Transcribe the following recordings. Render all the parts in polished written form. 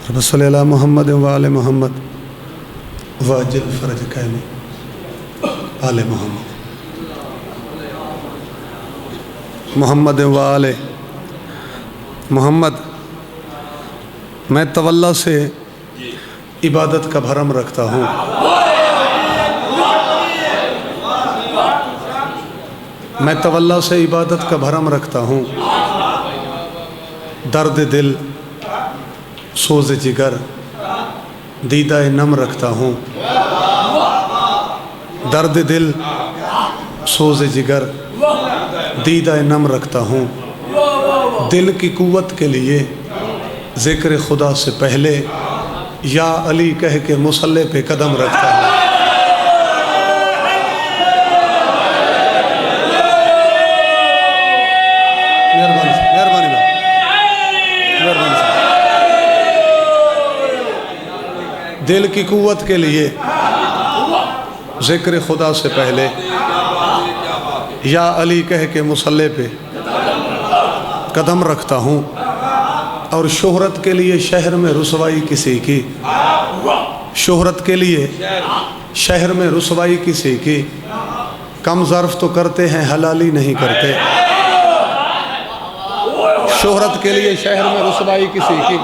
रब सल्ली अला मुहम्मद व आले मुहम्मद वअज्जिल फरज कैम आले मुहम्मद मोहम्मद व आले मोहम्मद। मैं तवल्ला से इबादत का भरम रखता हूँ। मैं तवल्ला से इबादत का भरम रखता हूँ। दर्द दिल सोज़ जिगर दीदाए नम रखता हूँ। दर्द दिल सोज़ जिगर दीदाए नम रखता हूँ। दिल की कुव्वत के लिए ज़िक्र खुदा से पहले या अली कह के मुसल्ले पे कदम रखता हूँ। दिल की कुव्वत के लिए ज़िक्र खुदा से पहले या अली कह के मुसल्ले पे कदम रखता हूँ। और शोहरत के लिए शहर में रुसवाई किसी की, शोहरत के लिए शहर में रुसवाई किसी की, कम ज़र्फ़ तो करते हैं हलाली नहीं करते। शोहरत के लिए शहर में रुसवाई किसी की,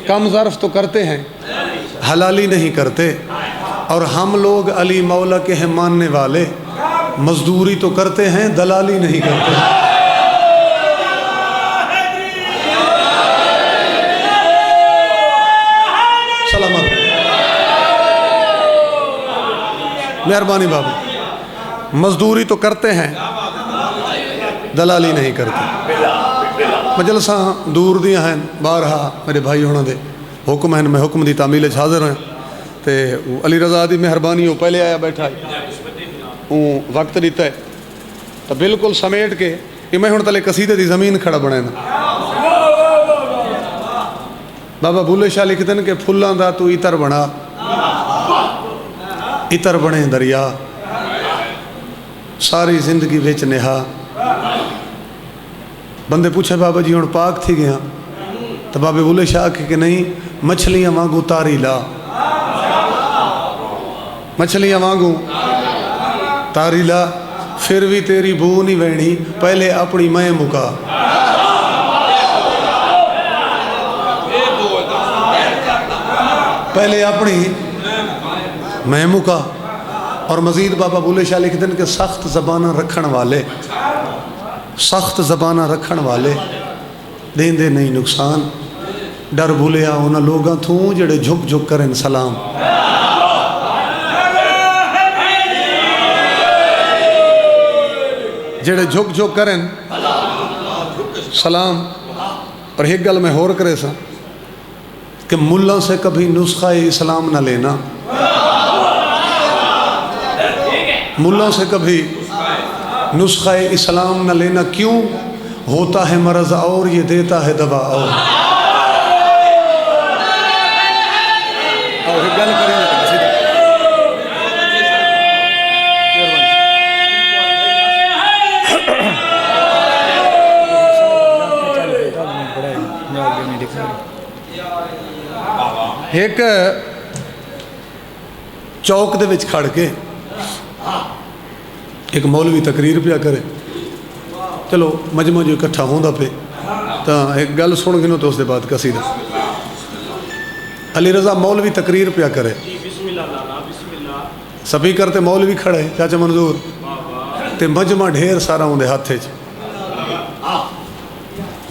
कम ज़र्फ़ तो करते हैं हलाली नहीं करते। और हम लोग अली मौला के हैं मानने वाले, मजदूरी तो करते हैं दलाली नहीं करते। सलामत, मेहरबानी बाबू। मजदूरी तो करते हैं दलाली नहीं करते। मजलसा दूर दियां हैं, बारहा मेरे भाई होना दे हुक्म हैं, मैं हुक्म दी तामील हाज़िर हैं। तो अली रज़ा दी मेहरबानी वो पहले आया बैठा वो वक्त दिता है तो बिल्कुल समेट के कि मैं हुण तले कसीदे दी ज़मीन खड़ा बने ना। बाबा बुल्ले शाह लिखते हैं कि फुल्लां दा तू इतर बना, इतर बने दरिया, सारी जिंदगी विच नेहा। बंदे पूछे बाबा जी हुण पाक थी गया, तो बाबे बुल्ले शाह के नहीं, मछलियां वांगू तारी ला, मछलियां वांगू तारी ला, फिर भी तेरी बू नहीं वहनी, पहले अपनी मैं मुका। पहले अपनी मैं मुका। और मजीद बाबा बुल्ले शाह लिखते हैं कि सख्त ज़बाना रखण वाले, सख्त ज़बाना रखण वाले देंदे नहीं नुकसान। डर भुलिया उन्होंने लोगों थू जेड़े झुक झुक करें सलाम। जेड़े झुक झुक करें सलाम। और एक गल मैं होर करे सा कि मुल्ला से कभी नुस्खा इस्लाम ना लेना, मुल्ला से कभी नुस्खा इस्लाम ना लेना। क्यों? होता है मरज़ और ये देता है दवा और। एक चौक दे विच खड़ के एक मौलवी तकरीर पिया करे। चलो मजमा जो इकट्ठा होंदा पे तो एक गल सुन गिनो तो उसके बाद कसीदा। अली रज़ा मौलवी तकरीर पिया करे, स्पीकर ते मौलवी खड़े चाचा मंजूर ते मजमा ढेर सारा उनके हाथ च,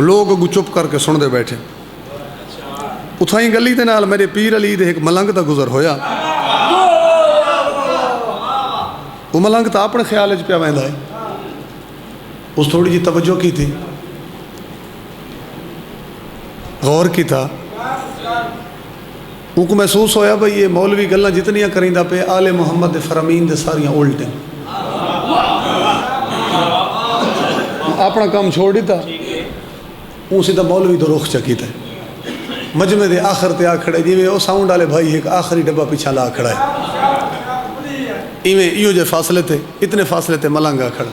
लोग चुप करके सुनते बैठे। उथा ही गली दे नाल मेरे पीर अली दे एक मलंग का गुजर होया। वो मलंग तो अपने ख्याल पे वह है, उस थोड़ी जी तवज्जो की थी, गौर की था। उनको महसूस होया भाई ये मौलवी गल्लां जितनियां करींदा पे आले मुहम्मद दे फरमीन दे सारियां उल्ट हैं। अपना काम छोड़ दिता, वो सीधा मौलवी तो रुख चकी था। मजमे दे आखिर ते आ खड़े, जिमें वो साउंड वाले भाई एक आखिरी डब्बा पिछा ला खड़ा है, इवें इो जे फासले थे, इतने फासले ते मलंग आ खड़ा।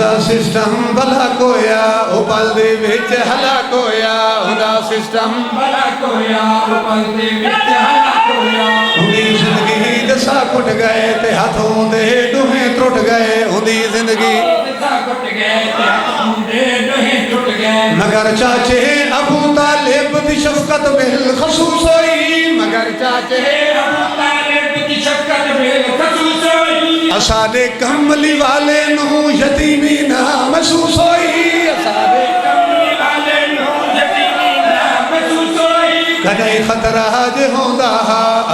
हुंदा सिस्टम भला कोया ओ पल दे विच हलाक होया हुंदा सिस्टम भला कोया ओ पल दे विच हलाक होया हुंदी जिंदगी दसा कुट गए ते हाथों दे दुहे टुट गए हुंदी जिंदगी दसा कुट गए ते हाथों दे दुहे टुट गए मगर चाचे अबू तालिब दी शफकत बिल खसूस होई मगर चाचे अबू तालिब दी शफकत बिल खसूस होई असादे कमली वाले नू यतीमी ना महसूस होई असादे कमली वाले नू यतीमी ना महसूस होई कदई खतरा जे होंदा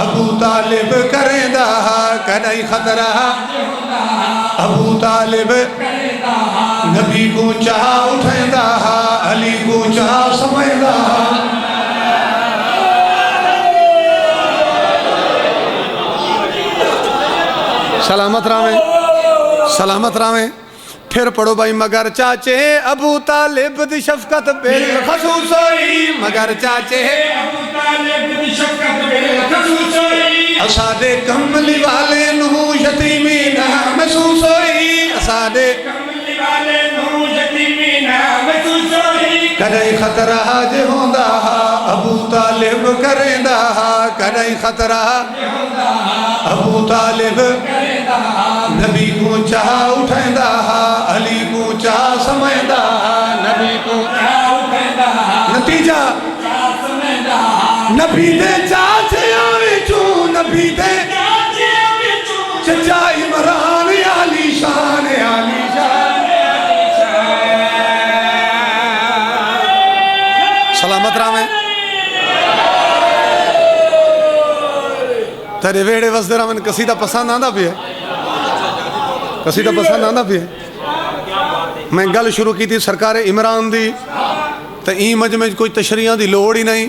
अबू तालिब करेंदा कदई खतरा जे होंदा अबू तालिब करेंदा नबी को चाह उठेंदा अली को चाह समझदा सलामत रावे फिर पढ़ो भाई मगर चाचे अबू तालिब दी शफकत बिल खसूस होई मगर चाचे अबू तालिब दी शफकत बिल खसूस होई असादे कमली वाले नू यतीमी ना महसूस होई असादे कमली वाले नू यतीमी ना महसूस होई कदई खतरा जे होंदा अबू तालिब करेंदा कदई खतरा जे होंदा अबू तालिब करेंदा नबी को चाह उठेंदा अली को चाह समझदा नबी को चाह उठेंदा नतीजा चाह समझदा नबी दे चाचियां विचों नबी दे चाचियां विचों चचा इमरान आली शान सलामत रावे तेरे वेड़े वसदे रावन कसीदा पसंद आंदा पिया कसीदा पसंद आंदा पिया मैं गल शुरू की थी सरकार इमरान दी तो ई मजमे कोई तशरीह की लोड़ ही नहीं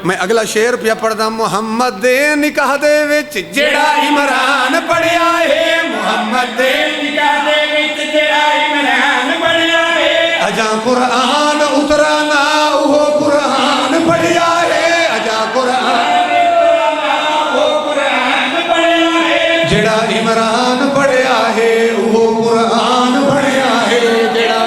मैं अगला शेर पिया पढ़दा मुहम्मद दे निकाह दे विच जेड़ा इमरान पढ़िया है मुहम्मद दे निकाह दे विच जेड़ा इमरान पढ़िया है अजा कुरान उतरा ना वो कुरान पढ़िया है अजा कुरान जेड़ा इमरान पढ़िया है वो कुरान पढ़िया है जेड़ा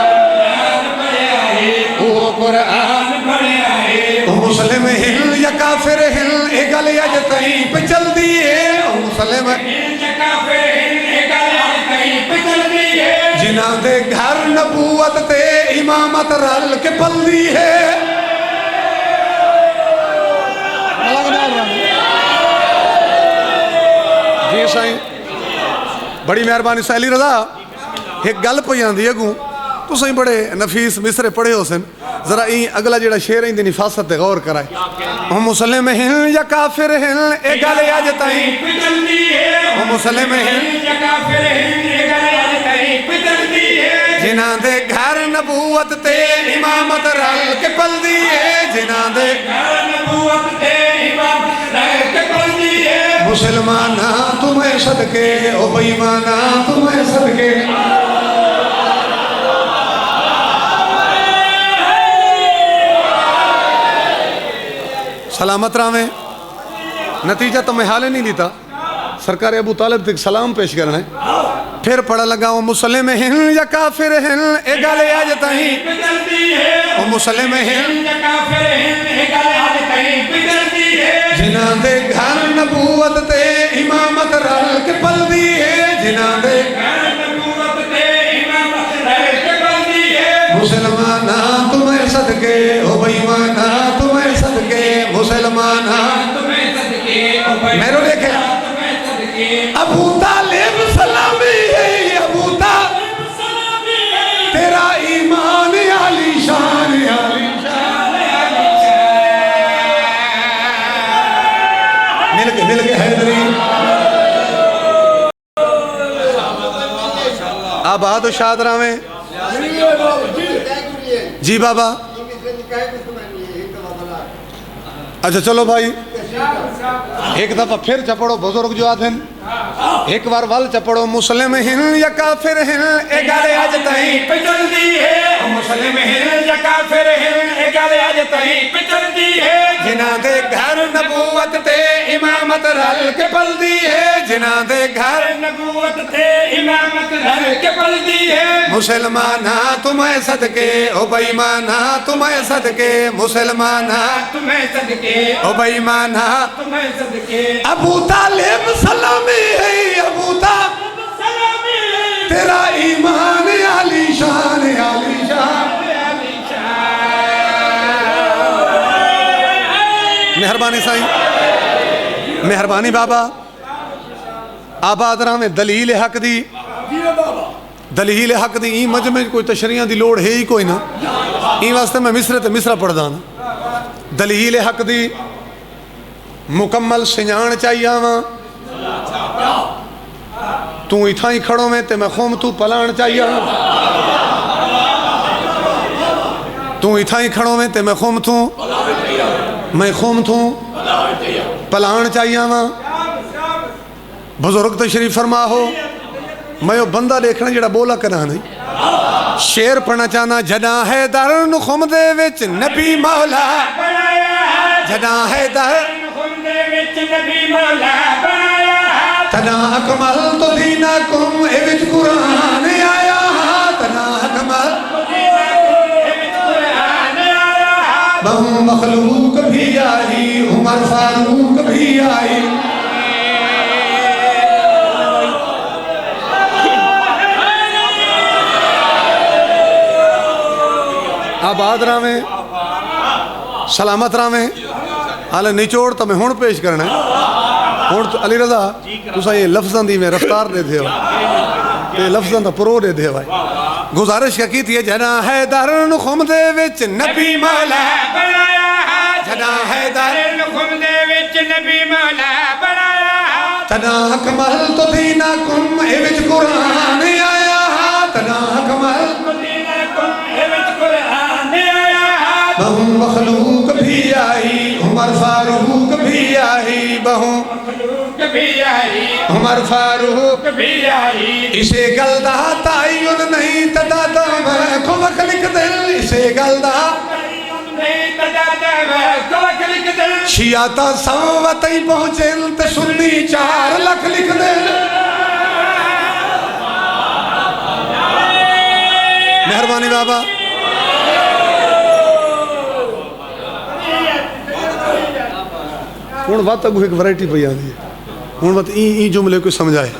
पढ़िया है वो कुरान पढ़िया है ओ मुस्लिम हिल या काफिर हिल ए गल अज तई पे चलदी है ओ मुस्लिम हिल या काफिर हिल ए गल अज तई पे चलदी है जिन्हां दे घर नबूवत ते इमामत रल के पलदी है जी साईं बड़ी मेहरबानी सैली रजा एक गल पई आंदी अगू तुसीं बड़े नफीस मिसरे पढ़े हो सन जरा ई अगला जेड़ा शेर इंदी निफासत ते गौर कराए ओ मुस्लिम हिल या काफिर हिल ए गल अज तई पिचलदी है ओ मुस्लिम हिल या काफिर हिल ए गल अज तई पिचलदी है जिन्हां दे घर नबूवत ते इमामत रल के पलदी है जिन्हां दे घर नबूवत ते इमामत रल के पलदी है मुसलमाना तुम्हें सदके ओ बेईमाना तुम्हें सदके सलामत रावे नतीजा तो मैं हाल नहीं लीता सरकार अबू तालिब तक सलाम पेश करना है फिर पढ़ा लगा वो मुस्लिम हिल या काफिर हिल ए गल अज तई पिचलदी है ओ मुस्लिम हिल या काफिर हिल ए गल अज तई पिचलदी है जिन्हां दे घर नबूवत ते इमामत रल के पलदी है जिन्हां दे घर नबूवत ते इमामत रल के पलदी है मुसलमाना तुम्हें सदके ओ बेईमाना तुम्हें सदके मुसलमाना तुम्हें सदके ओ मेरो देखे अबू तालिब सलामी है अबू तालिब सलामी है तेरा ईमान आली शान मिल के हैदरी आबाद शाद रावे जी बाबा अच्छा चलो भाई एक दफा फिर चपड़ो बुजुर्ग जो आते एक बार वल चपड़ो मुस्लिम हिल या काफिर हिल ए गल अज तई पिचलदी है मुस्लिम हिल या काफिर हिल ए गल अज तई पिचलदी है जिन्हां दे घर नबूवत ते इमाम इमामत रल के पलदी है जिन्हां दे घर नबूवत ते इमामत रल के पलदी है मुसलमाना तुम्हें सदके ओ बेईमाना तुम्हें सदके मुसलमाना तुम्हें सदके ओ बेईमाना तुम्हें सदके अबू तालिब सलामी है अबू तालिब सलामी तेरा ईमान आली शान आली शान। मेहरबानी साईं, मेहरबानी बाबा। आबाद रामे दलील हक दी, दलील हक दी ई मजमे कोई तशरियां दी लोड़ है ही कोई ना। ई वास्ते मैं मिसरे ते मिसरा पढ़दा ना। दलील हक दी मुकम्मल सियाण चाहिए वा। तू इथा ही खड़ो में ते मैं खुम तू पलाण चाहिए। तू इथा ही खड़ो में ते मैं खुम तू पलाण चाहिए वा। बुजुर्ग तशरीफ फरमा हो। मैं वो बंदा देखना जड़ा बोला करा नहीं। शेर पढ़ना चाहना जदा है दर खुम दे विच नबी मौला जदा है दर तना अकमल तो दीना कुम ए विच कुरान आया तना अकमल बहु मखलूक भी आई उमर फारूक भी आई। आबाद रावे सलामत रावे हाले निचोड़ तो मैं हुण पेश करना है। हुण अली रजा तुसा ये लफ्ज़ां दी में रफ्तार दे दे ते लफ्ज़ां दा प्रो दे दे भाई। गुजारिश क्या की थी जना है दरन खुम दे विच नबी मौला बनाया जना है दरन खुम दे विच नबी मौला बनाया तना कमल तो दीना कुम ए विच कुरान आया तना कमल तो दीना कुम ए विच कुरान आया बहु मखलूक भी आई उमर फारूक भी आई बहु उमर फारूक भी आई। इसे गलदा तायुन नहीं तदादा मैं खुवक लिख दिल इसे गलदा नहीं तदादा मैं खुवक लिख दिल शियाता सवत ही पहुंचे ते सुन्नी 4 लाख लिख दिल। मेहरबानी बाबा। हुण बात अगू एक वैरायटी पई आंदी है। हुण बात ई जुमले को समझाए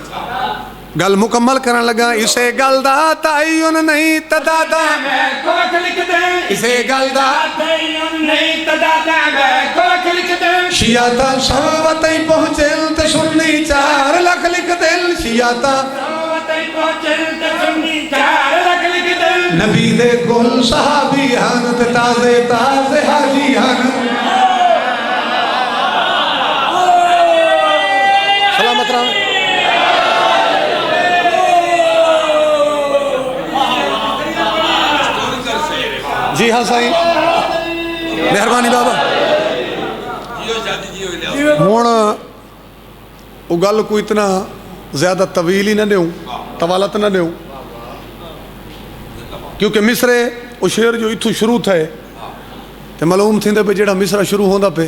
गल मुकम्मल करन लगा। इसे गल दा तायुन नहीं तदादा मैं खुवक लिख दे इसे गल दा तायुन नहीं तदादा मैं खुवक लिख दे शियाता सवत ही पहुंचे ते सुन्नी 4 लाख लिख दिल शियाता सवत ही पहुंचे ते सुन्नी 4 लाख लिख दिल। नबी दे कुल सहाबी हन ते ताज़े ताज़े हाजी हन। सलामत राम। जी हाँ साईं मेहरबानी बाबा। हुण वो गल को इतना ज़्यादा तवील ही ना दूँ तवालत ना दूँ क्योंकि मिसरे वो शेर जो इथों शुरू थे तो मालूम थी पे जो मिसरा शुरू होंदा पे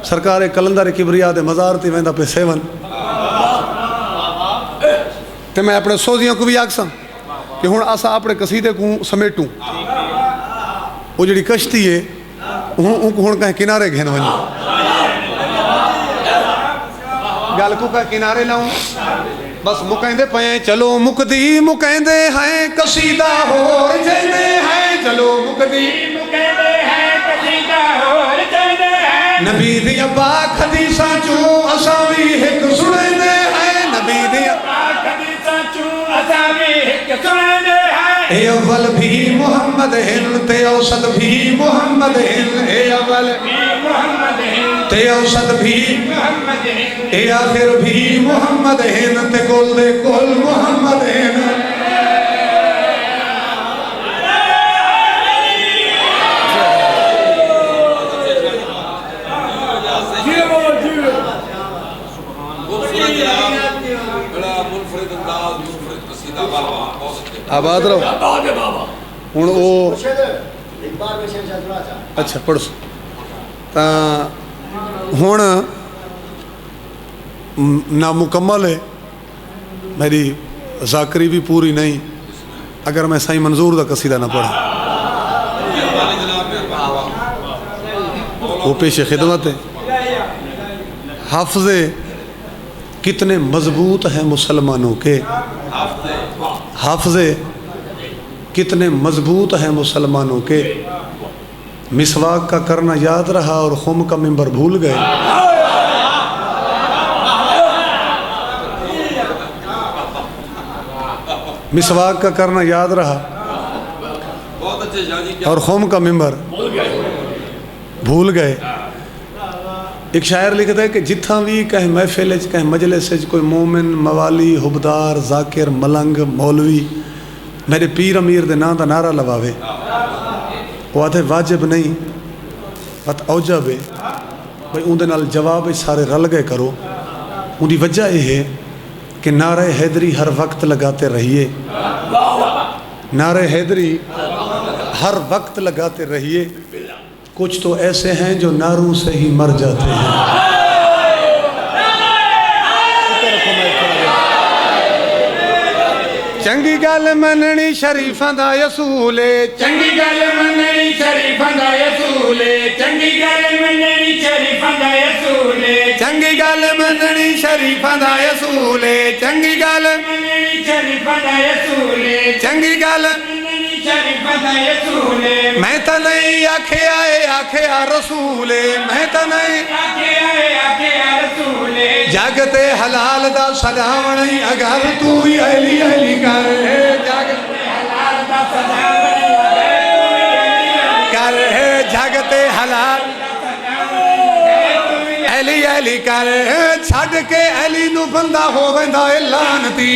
सरकार कलंदर किबरिया दे मज़ार ते वेंदा पे सेवन। तो मैं अपने सोजियों को भी आखसा कि हुण असा अपने कसीदे को समेटूं वो जी कश्ती है हुण कहीं किनारे घेन वञूं गल को कहीं किनारे लाऊं बस मुकंदे पे चलो मुकदी मुकंदे हैं कसीदा होर जंदे हैं चलो मुकदी मुकंदे हैं कसीदा होर जंदे हैं। नबी दी पाक हदीसां चों असां वी हिक सुणंदे हैं नबी दी पाक हदीसां चों असां वी हिक सुणंदे हैं। ए अव्वल भी मोहम्मद हिन ते औसत भी मोहम्मद हिन ए अव्वल भी मोहम्मद हिन ते औसत भी मोहम्मद हिन ए आखिर भी मोहम्मद हिन ते कुल दे कुल मोहम्मद हिन। आबाद रहो हुण वो अच्छा पढ़ो हुण नामुकम्मल है, मेरी ज़ाकरी भी पूरी नहीं अगर मैं साईं मंजूर का कसीदा ना पढ़ा। वो पेश खिदमत है। हाफजे कितने मजबूत हैं मुसलमानों के, हाफजे कितने मजबूत हैं मुसलमानों के। मिसवाक का करना याद रहा और खुम का मिंबर भूल गए। मिसवाक का करना याद रहा और खुम का मिंबर भूल गए। एक शायर लिखता है कि जिथा भी कहीं महफिल कहीं मजलिस कोई मोमिन मवाली हुबदार जाकिर मलंग मौलवी मेरे पीर अमीर दे नाम का नारा लवावे, वो आते वाजिब नहीं बत औजब है भाई उनके नाल जवाब सारे रल गए करो। उनकी वजह यह है कि नारे हैदरी हर वक्त लगाते रहिए, नारे हैदरी हर वक्त लगाते रहिए। कुछ तो ऐसे हैं जो नारों से ही मर जाते हैं। चंगी गल मननी शरीफां दा असूल है, चंगी गल मननी शरीफां दा असूल है, चंगी गल मननी शरीफां दा असूल है, चंगी गल मननी शरीफां दा असूल है, चंगी गल मननी शरीफां दा असूल है, चंगी गल मननी शरीफां दा असूल है। मैं तो नहीं आखे रसूल है, मैं तो नहीं आखे रसूल है। जगते हलाल दा सलाम नहीं अगर तू भी अली अली कर जगते हलाल दा सलाम कर जगते हलाल अली अली कर छड़ के अली नू बंदा हो वेंदा है लानती,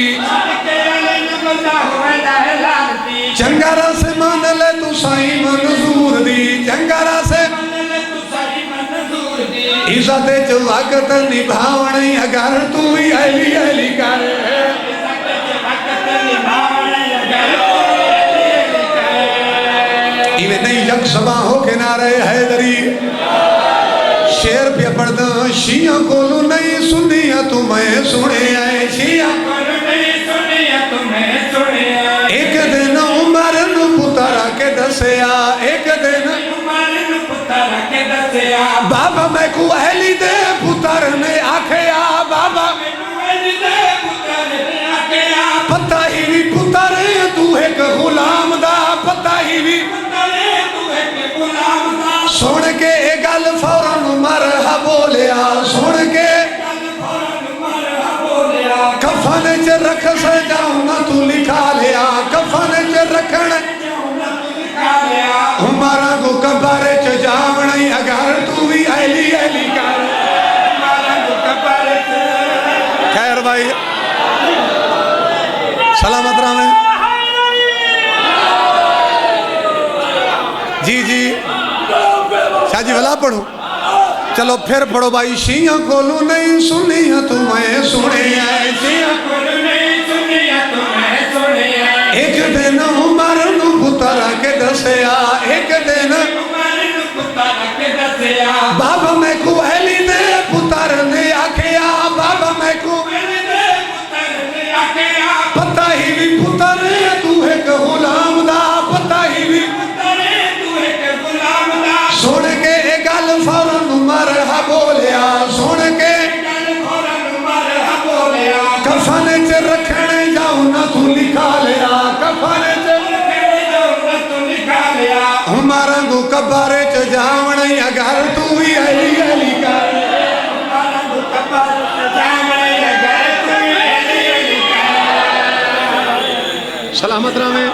चंगा रस मान ले तू साईं मंजूर दी, चंगा रस इज्जत च वक्त निभावणी अगर तू भी अली अली कर। इवें नहीं यकसबा हो के नारे हैदरी शेर पे पढ़दा शिया कोलू नहीं सुनिया तू मैं सुने आए शिया एक दिन उमर नू पुतरा के दसिया, एक दिन बाबा मैं को अहली दे पुतर ने आखिया, बाबा पता ही भी पुतर तू एक गुलाम दा, पता ही भी सुन के ए गल फौरन मरहा बोलिया, सुन के कफन च रख सजाऊं ना तू लिखा लिया, कफन च रखन उमरा को कब्र च जावण अगर तू भी अली अली कर। खैर भाई सलामत रहे जी जी शाह जी भला पढ़ो, चलो फिर पढ़ो भाई। शिया कोलू नहीं सुनिया तू मैं सुने एक दिन उमर नू पुतरा के दसिया, एक दिन बाबा मैं को अली दे पुतर ने आखिया, बाबा मैं को पता ही भी पुतर तू एक गुलाम दा, पता ही भी सुन के ए गल फौरन मरहा बोलिया, सुन के कफन च रखने जाऊं ना तू लिखा लिया, कफन च हमारा को कब्र च जावण अगर तू भी अली अली कर। सलामत रहे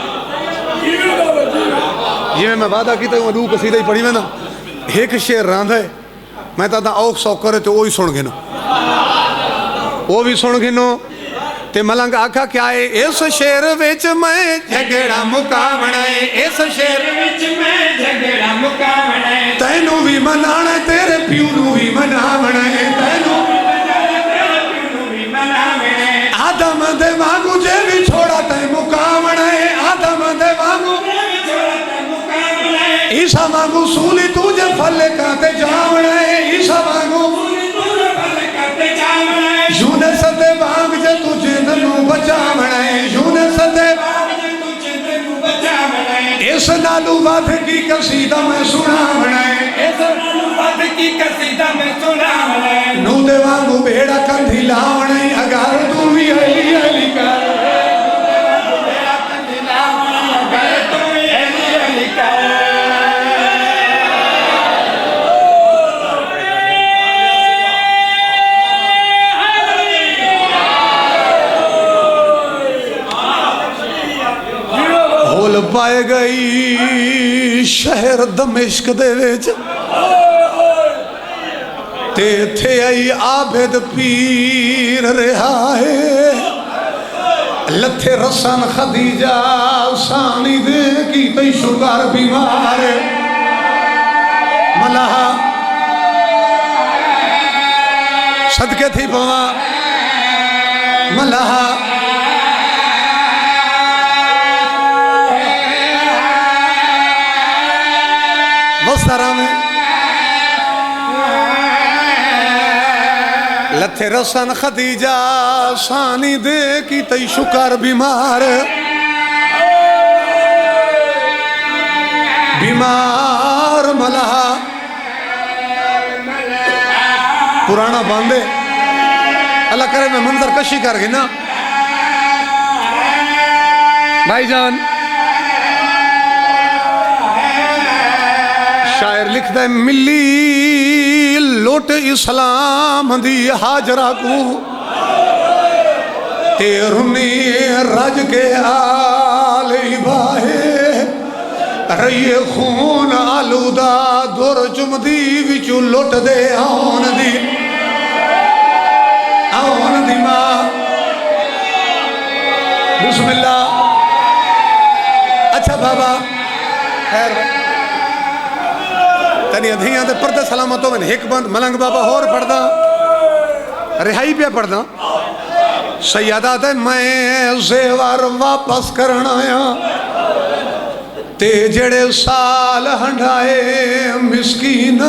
जिमें मैं वादा किया रूह कसीदा ही पढ़ी मैं ना एक शेर रांधा है मैं तो औख सौकर तो वही सुन गिनो, वो भी सुन गिनो ते मलंग आखा क्या है इस शेर विच मैं झगड़ा मुकावना है, इस शेर विच मैं झगड़ा मुकावना है, तैनू भी मनाना तेरे प्यू नू भी मनावना है, तैनू भी मनावना है। आदम दे वांगू जे भी छोड़ा तै मुकावना है, आदम दे वांगू ईसा वांगू सूली तुझे फल काते जावना है, ईसा वांगू चंद्र बचावना यूनुस दे इस नालू वध की कसीदा मैं सुनावना नू दे वांगू बेड़ा कंधी लावना अगर तू भी अली अली कर होल पाए गई शहर दमिश्क दे विच ते थे आई आबिद पीर रहा है लथे रसन खदीजा सानी दे की तई शुगर बीमार मलाहा सदके थी पवा मलाहा वसारा में लथे रसन खदीजा सानी दे की तई शुकर बीमार बीमार मलाहा पुराना बांधे अल्लाह करे मैं मंजर कशी कर गई ना भाईजान शायर लिखदा है मिली लोट इस्लाम दी हाजरा को ते रुनी रज के आले बाहे रहिए खून आलूदा दुर चुमदी विचू लुट दे आउन दी मां बिस्मिल्लाह। अच्छा बाबा खैर तनिया धियां ते पर्दे सलामत होवन हिक बंद मलंग बाबा होर पढ़दा रिहाई पे पढ़दा सैयदा ते मैं जेवर वापस करन आया ते जेड़े साल हंडाए मिसकीन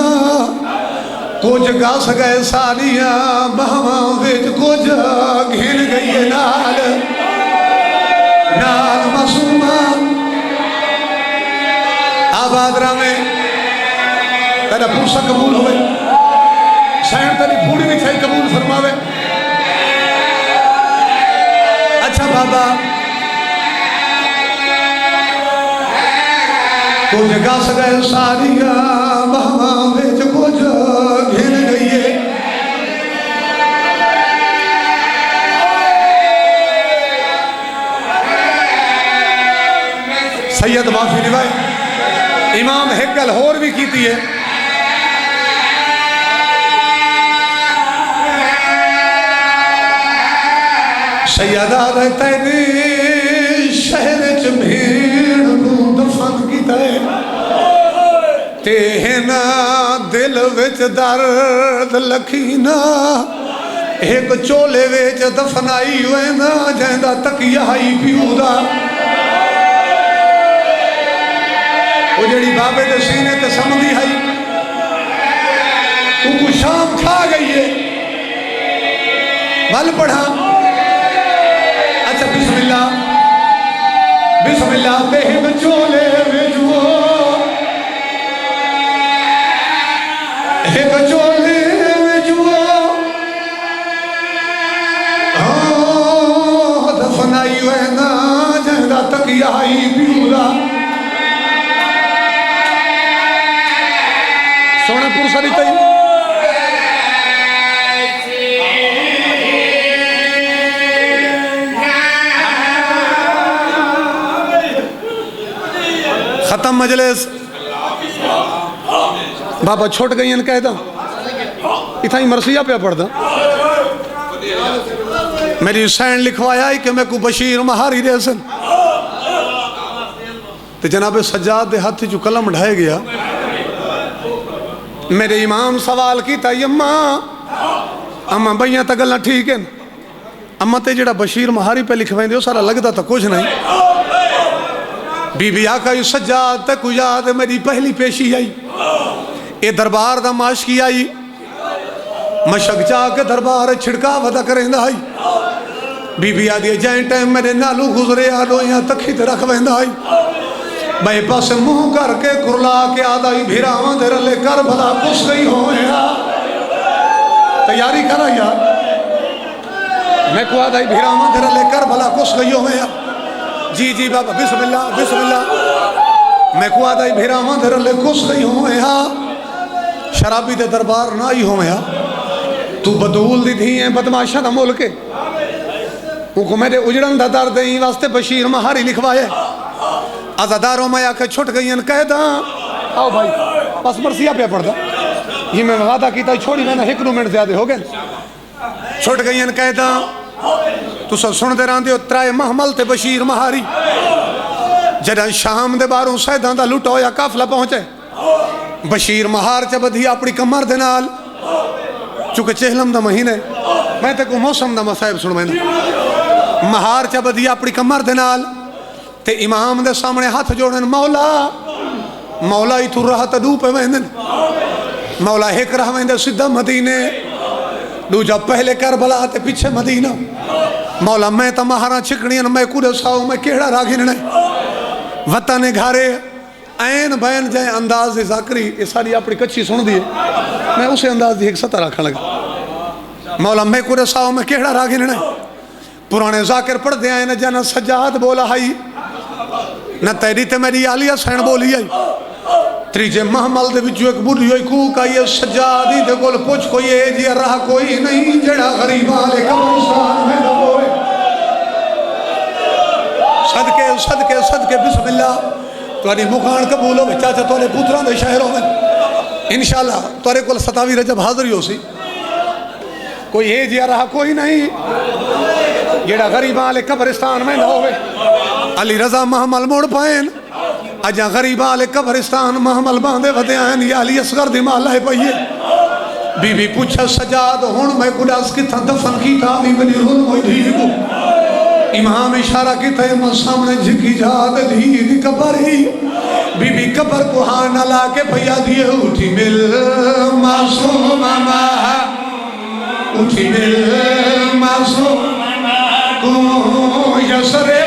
कुछ गस गए सारिया बावां विच कुछ घिन गई नाल नाल मासूमा आबाद रवे तेरा पूसा कबूल होवे सैन तेरी पूरी भी सही कबूल फरमावे। अच्छा बाबा कुछ गस गए सारिया बाबा विच कुछ घिन गई है सैयद माफी रिवायत इमाम एक गल होर भी की है सैयदा तेरे शहर च भीड़ नू दफन किता ते ना दिल विच दर्द लखीना एक चोले विच दफनाई हुए ना जैंदा तकिया ही पीऊदा वो जड़ी बाबे दे सीने ते समझी है तू शाम खा गई है बल पढ़ा। अच्छा बिस्मिल्लाह बिस्मिल्लाह बेहद चोले विचो एक चोले विचो दफनाई हुए ना जंदा तकिया ही पीऊदा सोनापुर सारी तई खत्म मजलिस बाबा छुट गई कहदा इतना ही मरसिया पे पढ़दा मेरी सैन लिखवाया कि मैं को बशीर महारी दे सन ते जनाब सज्जाद दे हाथ चू कलम ढाए गया मेरे इमाम सवाल किया अम्मा अम्मा बइया तो गल्लां ठीक है अम्मा ते जेड़ा बशीर महारी पे लिखवाइंदे सारा लगता तो कुछ नहीं बीबी आका सज्जाद तक याद मेरी पहली पेशी आई ये दरबार दा माशकी आई मशक जा के दरबार छिड़का वदा करेंदा आई बीबी आदि जै टाइम मेरे नालू गुजरे आलो यहाँ तखी ते रख वेंदा आई भाई पास मुंह करके कुरला के आदा ही भिरावा दे रले कर भला कुछ गई हो तैयारी करा यार मैं को आदा ही भिरावा दे रले कर भला कुछ गई हो जी जी बाबा बिस्मिल्लाह बिस्मिल्लाह मैं को आदा ही भिरावा दे रले कुछ गई हो शराबी दे दरबार ना ही हो तू बदूल दी थी है बदमाशा दा मुल्क उनको मेरे उजड़न दा दर्द ही वास्ते बशीर महारी लिखवाए आजादारों में आके छुट गई कहदा आओ भाई बस मरसिया पे पड़ता ये मैं वादा किया छोड़ी मैंने 1 मिनट ज्यादा हो गए छुट गई कहदा तुस सुनते रहते हो त्राए महमल ते बशीर महारी जदा शाम दे बारों सैदा दा लुट होया काफला पहुंचे बशीर महार च बधी अपनी कमर दे नाल चूंकि चेहलम दा महीने मैं ते को मौसम दा मसाइब सुन मैंने महार च बधी अपनी कमर दे नाल ते इमाम दे सामने हाथ जोड़न मौला मौला ही तुर रहा तू पे वेंदन मौला एक रह वेंदे सीधा मदीने दूजा पहले करबला ते पीछे मदीना मौला मैं तो महारा छिकनी मैं कुड़े साओ मैं केड़ा रागिन ने वतन घारे ऐन बैन जाए अंदाज जाकरी ये सारी अपनी कच्ची सुन दी मैं उसे अंदाज दी एक सता रखने लगा मौला मैं कुड़े साओ मैं केड़ा रागिन ने पुराने जाकिर पढ़ते आए न जन सजाद बोला हाई न तेरी ते मेरी आलिया सैन बोली आई त्रीजे महमल दे विचों एक बुढ़ी होई कूक आई सजादी दे कोल पुछ कोई ए जी रहा कोई नहीं जेड़ा गरीब वाले कब्रिस्तान में न होए सदके सदके सदके बिस्मिल्लाह तुहाडी मुखान कबूल हो चाचा तुहाडे पुत्रां दे शहर होवे इंशाअल्लाह तुहाडे कोल 27 रजब हाज़री होसी कोई ए जी रहा कोई नहीं जेड़ा गरीब वाले कब्रिस्तान में न होवे अली रजा महमल मोड़ पाएन अजा गरीब वाले कब्रिस्तान महमल बांधे वधे आन या अली असगर दी माला है पईए बीबी पूछा सजाद हुण मैं कुडास किथा दफन कीता वी मेरी रूह होई धी को इमाम इशारा कीता मैं सामने झिकी जात धी दी कब्र ही बीबी कब्र को हां न ला के भैया दिए उठी मिल मासूम मामा उठी मिल मासूम को यसरे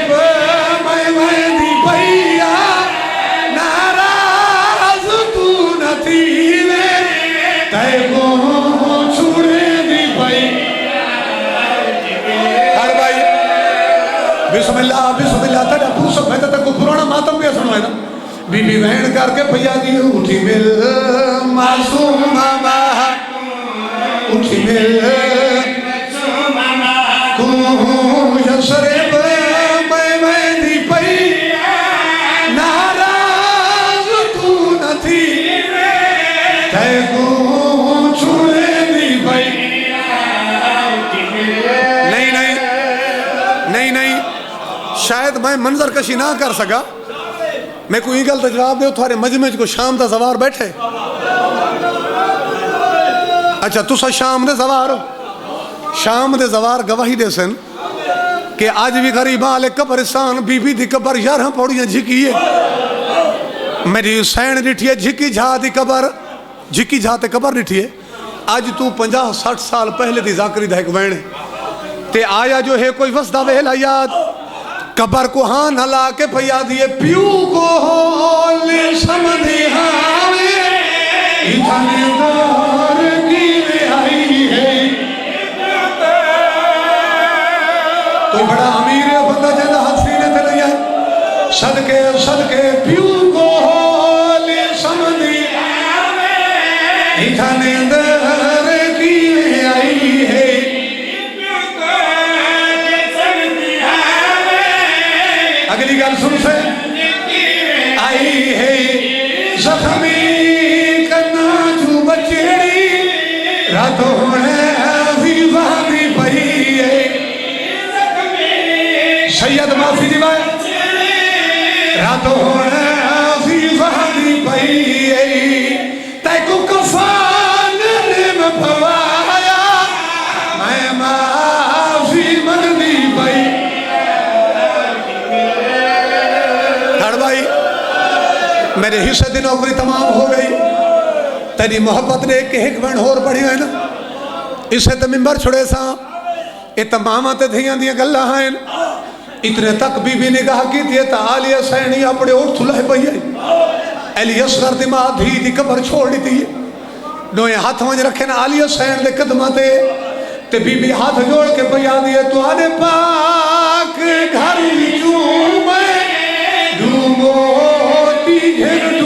बिस्मिल्लाह बिस्मिल्लाह तेरा पूछ मैं तक को पुराना मातम भी सुनवाए ना बीबी बहन करके भैया दी उठी मिल मासूम मामा उठी मिल मासूम मामा को यसरे मैं दी पई नाराज तू नथी ते को छुड़े दी पई नहीं नहीं नहीं नहीं शायद मैं मंजर कशी ना कर सका मैं कोई गल तो जवाब दो थारे मजमे को शाम का सवार बैठे अच्छा तुसा शाम दे सवार शाम दे सवार गवाही दे सन कि आज भी गरीब वाले कब्रिस्तान बीबी दी कब्र 11 पौड़ियां झिकी है मेरी सैन डिठी है झिकी झा दी कब्र झिकी झा ते कब्र डिठी है आज तू 50-60 साल पहले दी जाकरी दा एक वैण ते आया जो है कोई वसदा वेला याद कबर को हाँ न ला के भैया दिए प्यू को ले समझे हावे इतने दौर की आई है कोई बड़ा अमीर है बंदा जदा हाथ सीने ते नहीं है सदके सदके प्यू को ले समझे हावे इतने दौर की आई है अगली गल सुन से आई है जख्मी करना जो बचड़ी रातों भी वहां पई है सैयद माफी दिवाए रातों भी वहां पई है तैको कफान में भवाया मैं माफी मंगनी पई मेरे हिस्से की नौकरी तमाम हो गई तेरी मोहब्बत ने एक बहन होर पड़ी है ना इसे तो मिंबर छुड़े सा ये तमाम ते धियां दियां गल्लां हैं। इतने तक बीबी निगाह की थी तो आली हुसैन ही अपने उठ लह पई है। अली असगर दी मां धी दी कबर छोड़ दी है। दोए हाथ वंज रखे ना आली हुसैन दे कदमां ते बीबी हाथ जोड़ के पई आंदी है तुहाडे पाक घर विचों मैं ढूंढो ती घेर